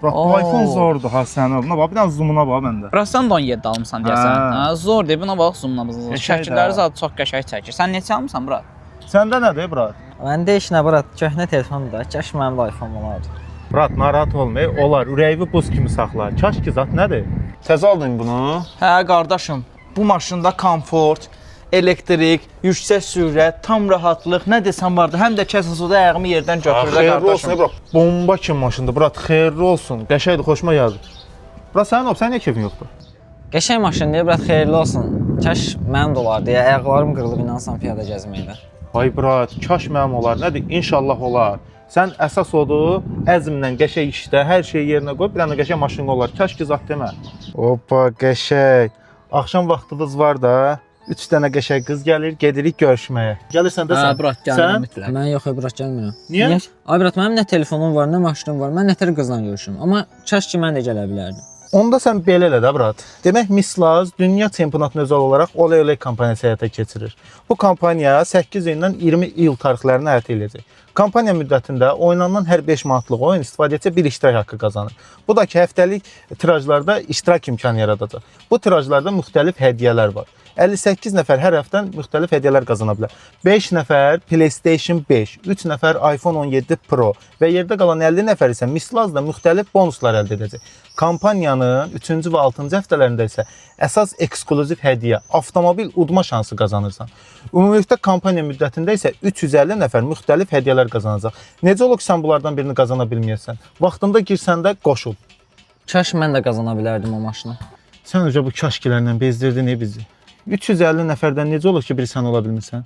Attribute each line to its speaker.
Speaker 1: Bırak bu iPhone zordur ha sənin. Buna bax, bir dənə zoomuna bax məndə.
Speaker 2: Burasından da 17 almısan deyəsən.
Speaker 1: Hə.
Speaker 2: Zor deyil, buna bax zoomlamızı.
Speaker 1: Qəşəng
Speaker 2: Şəkilləri
Speaker 1: də.
Speaker 2: zat çox qəşəng çəkir. Sən neçə almısan bura?
Speaker 1: Səndə nədir, brat?
Speaker 3: Məndə heç nə bura, köhnə telefondur da. Kaş mənim də iPhone olardı.
Speaker 1: Brat, narahat olma, olar. Ürəyini buz kimi saxla. Kaş ki zat nədir? Təzə aldın bunu?
Speaker 2: Hə, qardaşım, bu maşında komfort, elektrik, yüksək sürət, tam rahatlıq, nə desən vardı. Həm də kəsəsədə ayağımı yerdən götürür
Speaker 1: Xeyirli olsun,
Speaker 2: qardaşım.
Speaker 1: brat. Bomba kimi maşındır, brat. Xeyirli olsun. Qəşəngdir, xoşuma gəldi. Brat, sənin niyə keyfin yoxdur?
Speaker 3: Qəşəng maşındır, bura xeyirli olsun. Kaş mənim də olardı. Ya ayaqlarım qırılıb inansam piyada gəzməkdə.
Speaker 1: Ay brat, kaş mənim olar. Nədir? İnşallah olar. Sən əsas odur, əzmlə qəşəng işdə hər şeyi yerinə qoy, bir dənə qəşəng maşın olar. Kaş ki zat demə. Hoppa, qəşəng. Axşam vaxtınız var da, 3 dənə qəşəng qız gəlir, gedirik görüşməyə. Gəlirsən də sən.
Speaker 2: Hə, bura gəlirəm mütləq.
Speaker 3: Mən yox, bura gəlmirəm.
Speaker 1: Niyə?
Speaker 3: Ay brat, mənim nə telefonum var, nə maşınım var. Mən nətər qızla görüşüm. Amma kaş ki mən də gələ bilərdim.
Speaker 1: Onda sən belə elə də, brat. Demək, Mislaz dünya çempionatına özel olaraq Olay kampaniyası həyata keçirir. Bu kampaniya 8 ildən 20 iyul tarixlərini əhatə edəcək. Kampaniya müddətində oynanılan hər 5 manatlıq oyun istifadəçi bir iştirak haqqı qazanır. Bu da ki, həftəlik tirajlarda iştirak imkanı yaradacaq. Bu tirajlarda müxtəlif hədiyyələr var. 58 nəfər hər həftən müxtəlif hədiyyələr qazana bilər. 5 nəfər PlayStation 5, 3 nəfər iPhone 17 Pro və yerdə qalan 50 nəfər isə Mislazla müxtəlif bonuslar əldə edəcək. Kampaniyanın 3-cü və 6-cı həftələrində isə əsas ekskluziv hədiyyə, avtomobil udma şansı qazanırsan. Ümumilikdə kampaniya müddətində isə 350 nəfər müxtəlif hədiyyələr qazanacaq. Necə olur ki, sən bunlardan birini qazana bilməyəsən? Vaxtında girsən də qoşul.
Speaker 3: Kaş mən də qazana bilərdim o maşını.
Speaker 1: Sən öcə bu kaşkilərlə bezdirdin bizi. 350 nəfərdən necə olur ki, biri sən ola bilmirsən?